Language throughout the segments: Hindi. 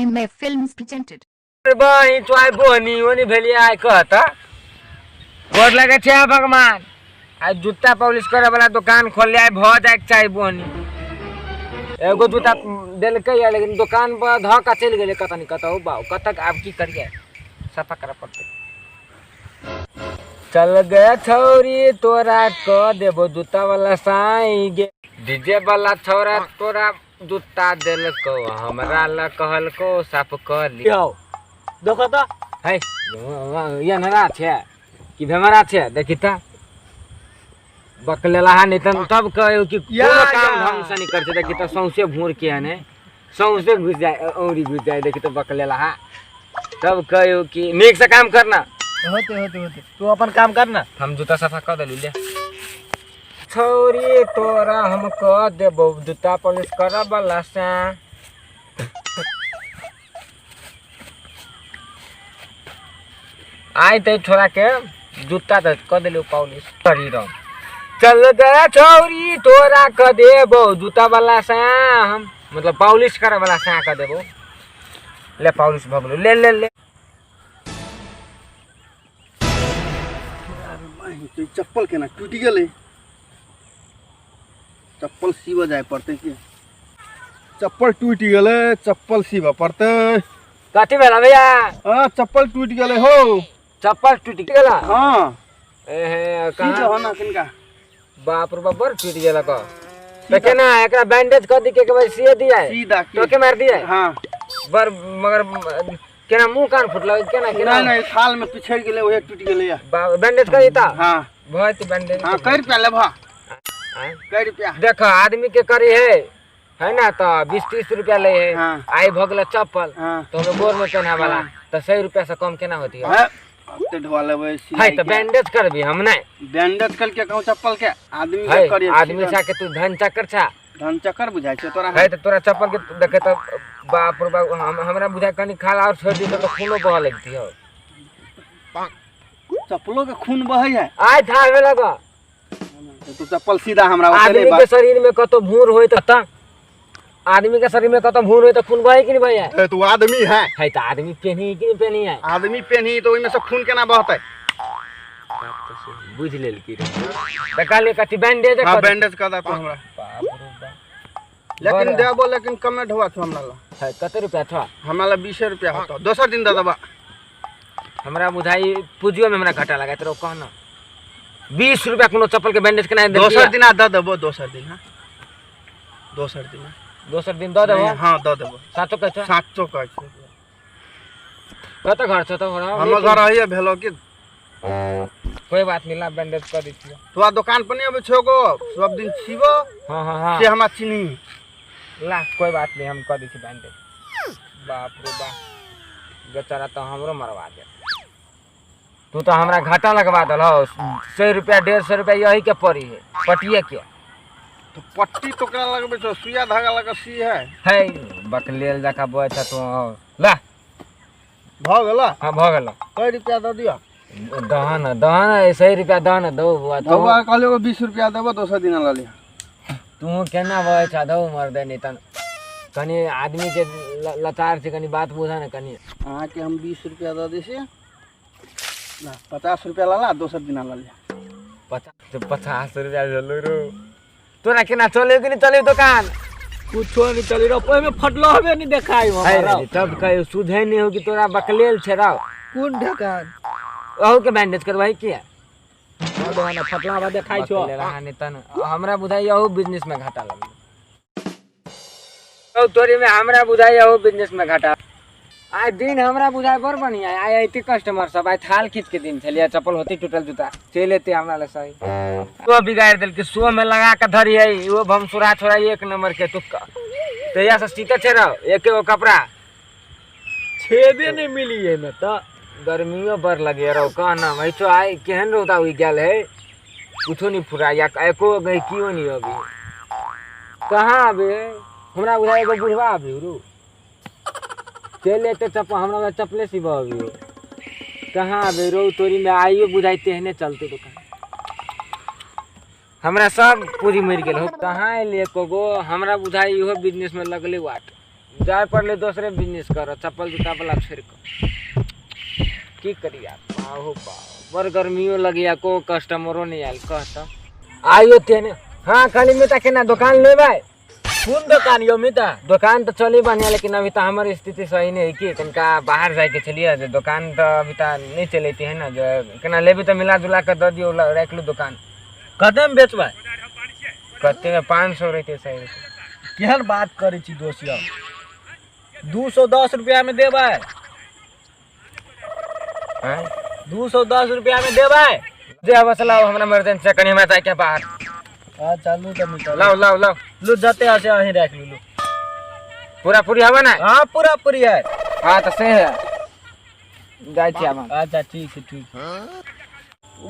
IMF Films presented. बही चुआई बोनी ओनी भेलिए आय कहता गोर लगे छे भगवान आज जूता पॉलिश करे वाला दुकान खोल आय भ जाए चाहे बोनी एगो जूता देल के लेकिन दुकान पर ध का चल गेले कत नहीं कत बाऊ कतक अब की करिए सफा करे पड़ते चल गए छौरी तोरा क देबो जूता वाला साई गे डीजे वाला छौरा तोरा जूता देल को हमरा ला कहल को साफ कर लियो देखो तो है ये नरा छे कि भेमरा छे देखि त बकलेला हा नितन तब कहो कि कोनो काम ढंग से नहीं करते देखि त सौसे भूर के ने सौसे घुस जाए औरी घुस जाए देखि त बकलेला हा तब कहो कि नीक से काम करना होते तू अपन काम करना हम जूता सफा कर देलू ले छोरी तोरा हम क देबो जूता पॉलिश करब वाला से आई ते छोरा के जूता त क देलू पॉलिश करी रह चल गया छोरी तोरा क देबो जूता वाला से हम मतलब पॉलिश करे वाला से क देबो ले पॉलिश भगलो ले ले ले चप्पल के ना टूट गए चप्पल सीवा जाए पड़ते कि चप्पल टूट गए चप्पल सीवा पड़ते कथी भेला भैया हाँ चप्पल टूट गए हो चप्पल टूट गेला हाँ एहे सीधा कहां हो ना किनका बाप रे बाप बर टूट गेला का तो केना एकरा बैंडेज कर दी के भाई सिए दिया है सीधा तो के मार दिया है हाँ बर मगर केना मुंह कान फुटला केना केना नहीं साल में पिछड़ गेले ओहे टूट गेले या बैंडेज कर देता हाँ बहुत बैंडेज हाँ कै रुपया लेबा कै रुपया देखो आदमी के करी है ना तो 20-30 रुपया ले है हाँ। आई भगला चप्पल हाँ। तो हमें गोर में पहना वाला तो 100 रुपया से कम केना होती है ते ढवा लेबे है तो बैंडेज कर भी हम नहीं बैंडेज कर के कहूं चप्पल के आदमी के है करिए आदमी सा के तू धन चक्कर छा धन चक्कर बुझाई छै तोरा है तो तोरा चप्पल के देखे तो बाप रे बाप हमरा बुझा कनी खाला और छोड़ दी तो खूनो बह लगती हो चप्पलों के खून बहै है आज था में लगा तू चप्पल सीधा हमरा आदमी के शरीर में कतो भूर होय त आदमी के शरीर में कतो भूर होय त खून बहे कि नहीं बहे तू आदमी है तो आदमी पहनी कि नहीं पहनी है आदमी पहनी तो ओइमे से खून केना बहतै बुझ लेल की त कहले कथि बैंडेज हां बैंडेज कर दे तो हमरा बाप रे बाप लेकिन देबो लेकिन कमे ढवा छ हमरा ला है कते रुपया था हमरा ला 20 रुपया होतो दोसर दिन दे देबा हमरा बुझाई पूजियो में हमरा घाटा लगा तो कहना 20 रुपया कोनो चप्पल के बैंडेज केना दे दोसर दिन दे देबो दोसर दिन हां दोसर दिन दे देबो हां दे देबो साचो कह छ साचो कह छ कत घर छ तो हम घर आइए भेलो कि कोई बात नहीं ला बैंडेज कर दी छी तोरा दुकान पर नहीं आबे छोगो सब दिन छीबो हां से हमरा चिनी ला कोई बात नहीं हम कर दी छी बैंडेज बाप रे बाप बेचारा तो हमरो मरवा दे तू तो हमरा घाटा लगवा दल हो 100 रुपया 150 रुपया यही के पड़ी है पटिए के तो पट्टी तो करा लगबे छ सुइया धागा लगा सी है बकलेल जका बोय छ तू ला भ गेला हां भ गेल कै रुपया दे दिया दहन 100 रुपया दहन दो बुआ तो दवा कहले 20 रुपया देबो दोसर दिन ला ले तू केना बोय छ दो मर दे नहीं तन कनी आदमी के लाचार से कनी बात बुझा ना कनी अहाँ के हम 20 रुपया दे देसे ना 50 रुपया ला दोसर दिन ला ले 50 रुपया झलो रो तोरा केना चले कि नहीं चले दुकान कुछो नहीं चली रो पय में फटलो हबे नहीं देखाई हमरा तब कहे सुधे नहीं हो कि तोरा बकलेल छे राव कोन ढकान ओहू के बैंडेज करवाई किया दोना फटला बा देखाई छो नहीं तन हमरा बुझाई ओहू बिजनेस में घाटा लगल ओ तोरी में हमरा बुझाई ओहू बिजनेस में घाटा आज दिन हमरा बुझाई बर बढ़िया आय आईती कस्टमर सब आय थाल खींच के दिन छलिया चप्पल होती टूटल जूता चलेते हमरा ले सही तो बिगाड़ देल के सो में लगा के धरी है वो भमसुरा छोरा एक नंबर के तुक्का तैया से सीते छे रहो एके गो कपड़ा छेबे नहीं मिली है में त गर्मियों बर लगे रहो कहना भाई तो आय केहन रोता हुई गेल है कुछो नहीं फुरा या एको गई कियो नहीं अभी कहां अबे हमरा बुझाई एगो बुढ़वा अभी रू चले ते चप्पल हमरा चप्पले सिबा अभी कहां अबे रो तोरी में आइयो बुझाई तेहने चलते दुकान हमरा सब पूरी मर गेल हो कहां ले कोगो हमरा बुझाई इहो बिजनेस में लगले वाट जाए पड़ले दूसरे बिजनेस कर, चप्पल जूता वाला छोड़ कर की करी यार। पाहो पाहो बड़ गर्मियों लगी को कस्टमरो नहीं आयल कहता आइयो तेने। हाँ खाली मिता के ना दुकान ले भाई। कौन दुकान यो मिता? दुकान तो चली बढ़िया लेकिन अभी तो हमारी स्थिति सही नहीं है कि तनका बाहर जाके चलिए जो दुकान तो अभी तो नहीं चलेती है ना, जो केना लेबी तो मिला जुला कर दे दियो रख लो दुकान। कदम बेचबा कहते 500 रहते सही रहते। केहन बात करे छी दोस्त यो, 210 रुपया में देबै? हैं 210 रुपया में देबै? जे बस लाओ हमरा इमरजेंसी है कनी मैं के बाहर। हां चलू त मिटा लाओ लाओ लाओ लो जते आसे अहीं रख लो। पूरा पूरी हवा ना? हां पूरा पूरी है। हाँ तो से है जाय छी अब। अच्छा ठीक है ठीक।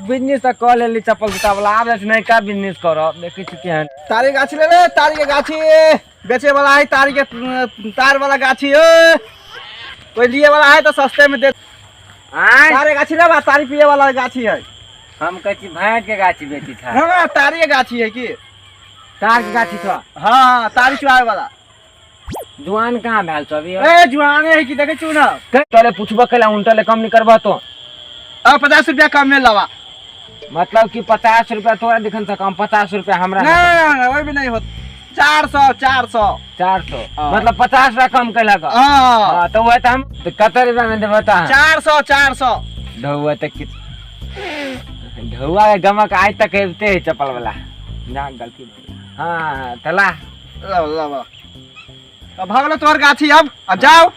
बिजनेस तो कह लेली चप्पल जूता वाला, आब नहीं का बिजनेस करब देखै छी केहन। तारी गाछी ले ले, तारी के गाछी बेचे वाला है, तारी के तार वाला गाछी है, कोई लिए वाला है तो सस्ते में दे। आय तारे गाछी ले बा, तारी पिए वाला गाछी है। हम कहै छी भाट के गाछी बेची था। हां तारी के गाछी है की? तार के गाछी था। हां तारी चुआए वाला। जुआन कहाँ भेल छ अभी? ए जुआने है की देखे छु ना? तोले पूछबो केला उनटले कम नहीं करबो तो? अब 50 रुपया कम में लवा। मतलब कि 50 रुपया तोरा दिखन से कम, 50 रुपया हमरा ना वही भी नहीं होत। 400 400 400 हाँ। मतलब 50 रुपया कम कैला का। हां हां तो वह हम तो कतर रुपया में देबो ता 400 400 ढौआ तक की ढौआ के गमक आज तक हेबते है चप्पल वाला ना गलती। हां तला लवा। अब भागलो तोर गाछी अब जाओ।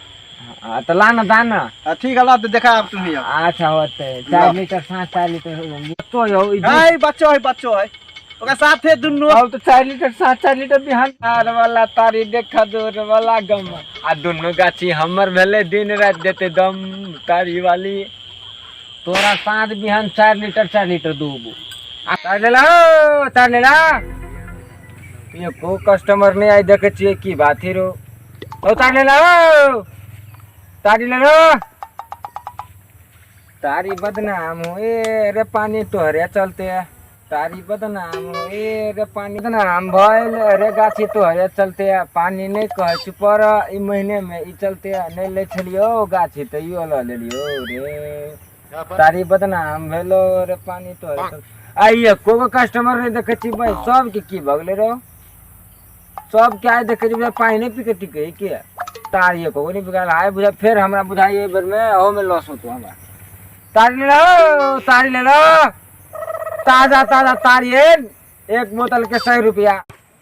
तला ना दाना। ठीक है ला तो देखा अब तुम्ही। अच्छा होते 4 लीटर 4 लीटर तो यो है बच्चो है ओका साथे दुन्नु। अब तो 4 लीटर 4 लीटर बिहान तार वाला तारी देखा दूर वाला गम आ दुनु गाछी हमर भेले दिन रात देते दम तारी वाली। तोरा साथ बिहान 4 लीटर दूबू आ तार ले ला ये को कस्टमर नहीं आई देखे छिए की बात ही रो। ओ तार ले ला तारी ले लो। तारी बदनाम हुए रे पानी तोहरे चलते, तारी बदनाम हुए रे पानी बदनाम भइल रे गाछी तोहरे चलते। पानी नहीं कह छु पर ई महीने में ई चलते नहीं ले छलियो गाछी तो यो ल लेलियो रे। तारी बदनाम भेलो रे पानी तोहरे चलते। आइए को कस्टमर नहीं देखे छी भाई, सब के की भगले रो, सब क्या देखे छी पानी नहीं पीके टिके के तारिये को नहीं बिगाड़ आए बुझा। फिर हमरा बुझाइए बेर में ओ में लॉस होतो हमरा। तारी ले लो ताजा ताजा तारी है, एक बोतल के 100 रुपया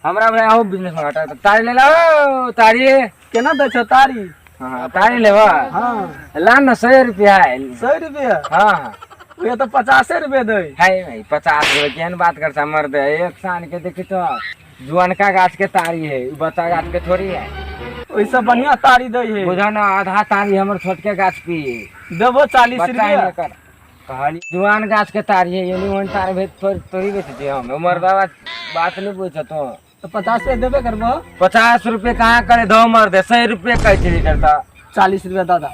हमरा भाई आओ बिजनेस में घाटा। तारी ले लो तारी केना दे छ तारी? हां तारी लेबा। हां ला ना 100 रुपया है। 100 रुपया? हां ये तो 50 रुपया दे है भाई 50 रुपया केहन बात कर सा मर्द है। एक सान के देखी तो जुआनका गाछ के तारी है, बच्चा गाछ के थोड़ी है। ओइसे बढ़िया तारी दे है। बुझा ना आधा तारी हमर छोटके गाछ पी देबो 40 रुपया। कहली जुआन गाछ के तारी है, ये वन तार भेज तोरी बेचते हम उमर बाबा बात नहीं पूछ तो 50 रुपया देबे करबो। 50 रुपये कहाँ करे दो मर दे 100 रुपये कह लीटर था 40 रुपया दादा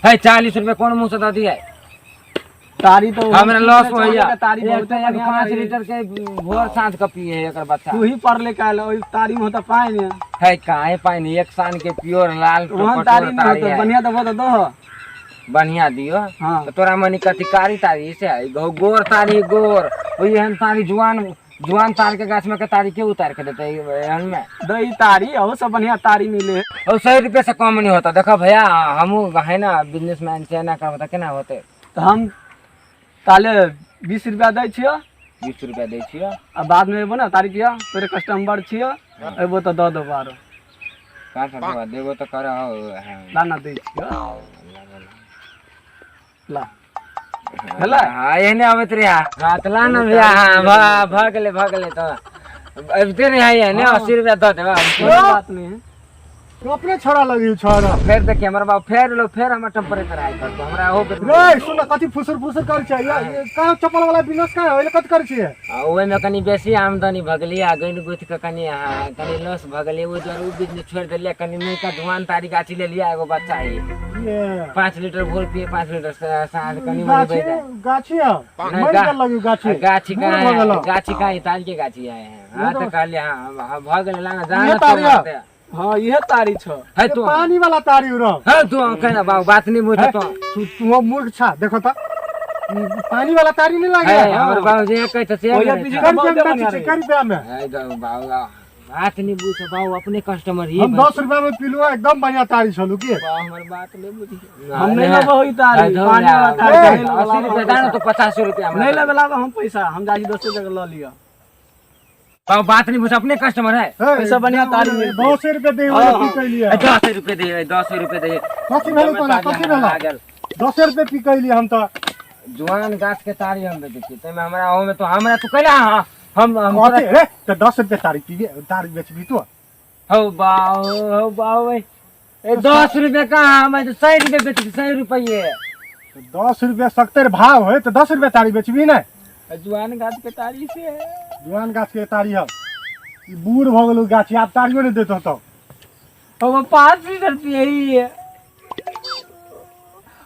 है। 40 रुपये कौन मुँह से दादी है? तारी तो हमरा लॉस हो गया। तारी बहुत 5 लीटर के भोर सांझ का पिए है एकर बच्चा। तू ही पर ले काल ओइ तारी में होता पानी है काहे पानी एक सान के प्योर लाल वहां तारी नहीं होता बढ़िया तो दो बढ़िया दियो। हां तो तोरा मनी कतिकारी तारी से है गोर तारी गोर वही हम तारी जुआन तार के गाछ में के तारी के उतार के देते एहन में दही तारी और सब बढ़िया तारी मिले और 100 रुपये से कम नहीं होता। देखो भैया हमू है ना बिजनेसमैन से ना करबा केना होते। तो हम ताले 20 रुपया दै छियो, 20 रुपया दै छियो आ बाद में एबो ना तारी पिया तोरे कस्टमर छियो एबो तो दो दो बारो का करबा देबो तो कर लाना दै छियो ला हेला। हां एने आवत रे रात ला ना भैया। हां भागले तो अब तेरे है ने 80 रुपया दे देबा। बात नहीं है तो अपने छोड़ा लगी छोड़ा। फिर देखिए हमर बाप फिर हम टेम्परेचर आई कर तो हमरा हो रे सुन कथि फुसर कर छै ये का चप्पल वाला बिजनेस का होले कत कर छै ओए में कनी बेसी आमदनी भगली आ गइन गुथ के कनी लॉस भगले ओ जर उ बिजनेस छोड़ देले कनी नहीं का धुआन तारी गाछी ले लिया एगो बच्चा है 5 लीटर भोर पिए 5 लीटर सांझ कनी मनी बई जाए गाछी मर लगी गाछी का तारी के गाछी है। हां तो कहले हां भगले लाना जाना हाँ ये तारी छ है तो पानी वाला तारी रह है तो कहना बाबू बात नहीं बुझे तो तू मूर्ख छा देखो तो पानी वाला तारी नहीं लागे है हमर बाबू जे कहत से कर पे में है बाबू बात नहीं बुझे बाबू अपने कस्टमर ही हम 10 रुपया में पिलुआ एकदम बढ़िया तारी छलु की हमर बात नहीं बुझी हम नहीं लेबो ई तारी पानी वाला तारी 80 रुपया दानो तो 50 रुपया नहीं लेबे हम पैसा हम जाई 10 जगह ल लिया बाबू बात नहीं बुझे अपने कस्टमर है पैसा बढ़िया तारी मिल 200 रुपया दे वाला पी के लिए 10 रुपए दे 10 रुपए दे कथी भेल तोरा कथी भेल 200 रुपया पी के लिए हम तो जुआन गाछ के तारी हम बेचै छी तमे हमरा ओ में तो हमरा तू कहला हम कथी रे तो 10 रुपया तारी बेचबी तू हो बाऊ ए 10 रुपए कहाँ मैं तो 100 रुपए बेचती 100 रुपये 10 रुपया 70 भाव है तो 10 रुपया तारी बेचबी ना जुआन गाछ के तारी से जुआन गाछ के तारी है ई बूढ़ भ गेलु गाछ आप तारियो नहीं देतो तो हो 5 रुपये ही है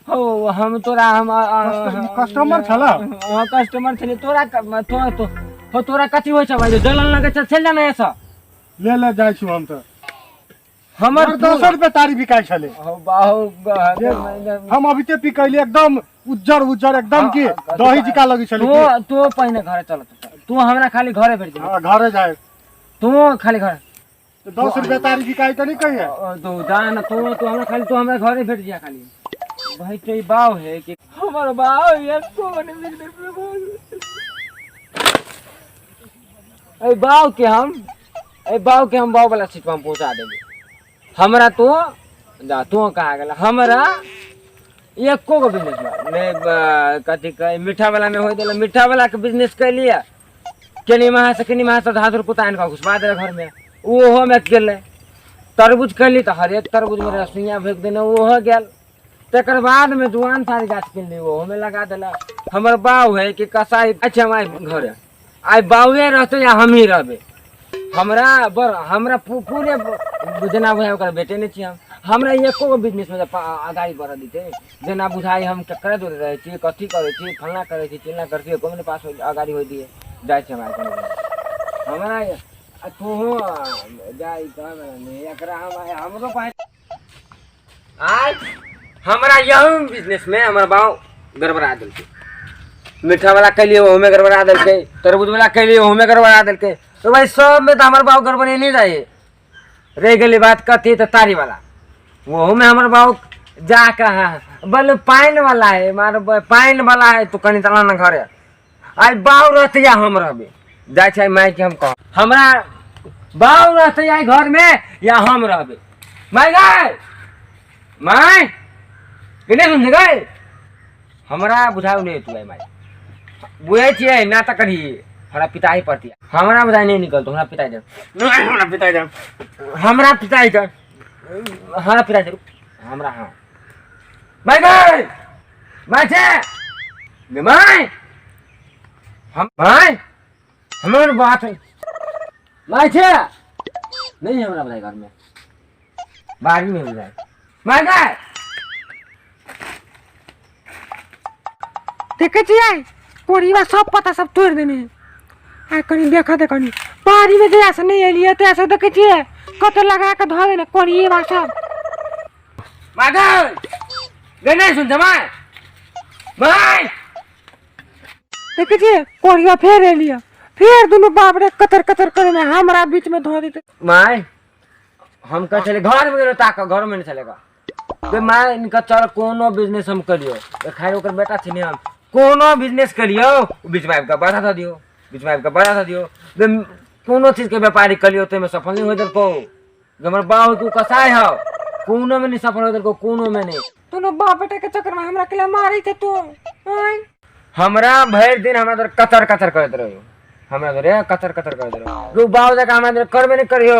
हो हम तोरा हम कस्टमर छला हां कस्टमर छले तोरा तो हो तोरा कथि होय छ भाई जलन लगे छ चल जाना ऐसा ले जाय छु हम तो हमर 200 रुपया तारी बिकाय छले हो बाहु हम अभी ते पिकैली एकदम उज्जर एकदम की दही जिका लगी छले तो पहिने घरे चलत तू हमरा खाली घरे भेट जा हां घरे जाए तू खाली घर 10 रुपया तारी बिकाय तो नहीं कहिए तो जान तू हमरा खाली तू हमरा घरे भेट जा खाली भाई तो बाव है कि हमर बाव ये कौन बिजनेस ए बाव के हम बाव वाला सीट पर हम पहुंचा देबे हमरा तो जा तू कहा गेला हमरा एको गो बिजनेस में कथी कहे मीठा वाला में होय देला मीठा वाला के बिजनेस कर लिया केनी महा से 10 रुपया आन का घुसवा दे घर में ओहो में गेले तरबूज कैली तो हर एक तरबूज में रसुइया फेंक देने ओहो गेल तकर बाद में जुआन सारी गाछ किन ली ओहो में लगा देला हमर बाव है कि कसाई अच्छा हमारे घर आई बावे रहते या हम ही रहबे हमरा पूरे जना बुझाई ओकर बेटे नहीं छी हमरा एको गो बिजनेस में आगाड़ी बढ़ दीते जना बुझाई हम चक्कर दौड़ रहे छी कथी करे छी फलना करे छी चिलना करे छी कोमने पास आगाड़ी होई दिए जाय छै हमरा तू जाई कहने एकरा हमरो पास आज हमरा यही बिजनेस में हमर बाव गड़बड़ा देलकै मीठा वाला कैलिए ओहो में गड़बड़ा देलकै तरबूज वाला कैलिए ओहो में गड़बड़ा देलकै तो भाई सब में तो हमर बाव गड़बड़े नहीं जाए रह गेली बात कथी तो तारी वाला वो में हमर बाव जा कहा बोल पाइन वाला है मार पाइन वाला है तू कनी चला ना घरे आज बाव रहते या हम रहबे जाय छै माय के हम कह हमरा बाव रहते या घर में या हम रहबे माय गए माय किने सुन गए हमरा बुझाऊ नहीं तू माय बुझे छिए ना त करी हमरा पिताई पड़ती हमरा बुझाई नहीं निकल तो हमरा पिताई दे हमरा पिताई दे हमरा पिताई दे हमरा पिताई दे हमरा हां माय गए माय छे माय हम माय हमर बात है माय छे नहीं हमरा बुझाई घर में बाहरी में बुझाई माय गए देखे छिए कोरीवा सब पता सब तोड़ देने आ कनी देखा दे कनी बारी में जैसे नहीं एलिए तो ऐसे देखे छिए कत लगा के धो देने कोरीवा सब मागल गने सुन जमाय भाई देखे छिए कोरीवा फेर एलिए फिर दोनों बाप रे कतर कतर करे में हमरा बीच में धो देते माय हम कह चले घर में गेलो ताक घर में नहीं चलेगा बे माय इनका चल कोनो बिजनेस हम करियो खाए ओकर बेटा छी हम कोनो बिजनेस करियो बीच में आपका बढ़ा दियो बीच में आपका बढ़ा दियो कोनो चीज के व्यापारी करियो तो में सफल नहीं हो दलको हमर बाव के कसाई हो कोनो में नहीं सफल हो दलको कोनो में नहीं दोनों बाप बेटा के चक्कर में हमरा के लिए मारी थे तू हमरा भर दिन हमरा दर कतर कतर करत रहियो हमरा दर कतर कतर करत रहियो रू बाव जका हमरा दर करबे नहीं करियो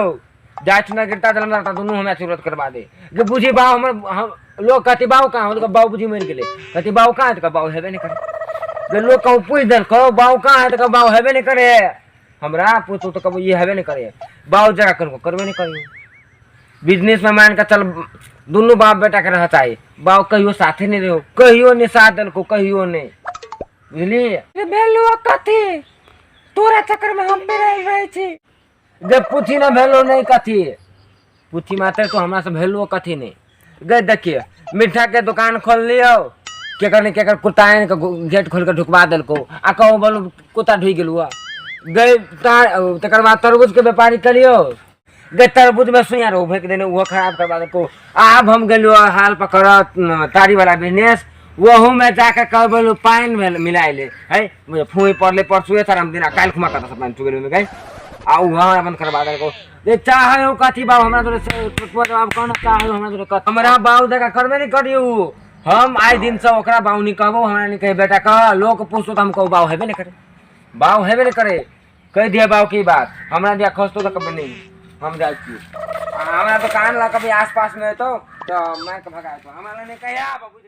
जाय चुना गिरता जलम रहता दोनों हमरा सूरत करवा दे जे बुझी बाव हम लोग कहती बाव कहां हो तो बाव बुझी मर गेले कहती बाव कहां है तो बाव हेबे नहीं करे जे लोग कहू पूछ दल कहो बाव कहां है तो बाव हेबे नहीं करे हमरा पूछो तो कबो ये हेबे नहीं करे बाव जरा करबे नहीं करियो बिजनेस में मान के चल दोनों बाप बेटा के रहता है बाव कहियो साथे नहीं रहो कहियो नहीं साथ दल को कहियो नहीं बुझली ये बेलुआ कथी तोरा चक्कर में हम पे रह छी जब पूछी ना भेलो नहीं कथी पूछी मात्र तो हमरा से भेलुओ कथी नहीं गए देखिए मीठा के दुकान खोल लियो केकर ने केकर कुत्तायन के गेट खोल के ढुकवा देलको आ कहो बोलो कुत्ता ढुक गेलुआ गए तकर बाद तरबूज के व्यापारी करियो गए तरबूज में सुइया रो फेंक देने वो खराब करवा देलको अब हम गेलु हाल पकड़त तारी वाला बिजनेस वहू में जाके कह बोलू पानी में मिलाए ले है मुझे फूई पड़ले परसुए तर हम दिन काल खुमा करता सब पानी चुगेलु में गए आ उ हमरा बंद करवा देलको जे चाहे हो कथी बाबू हमरा तोरे से जवाब कोन चाहे हमरा तोरे कथ हमरा बाऊ देखा करबे नहीं करियो हम आए दिन से ओकरा बाऊ नहीं कहबो हमरा नहीं कहे बेटा कह लोग पूछो तो हम कहू बाऊ हेबे नहीं करे बाऊ हेबे नहीं करे कह दिए बाऊ की बात हमरा दिया खोजतो तो कभी नहीं हम जाए छी हमरा दुकान ला कभी आसपास में तो मैं के भगाए तो हमरा नहीं कहे आ बाबू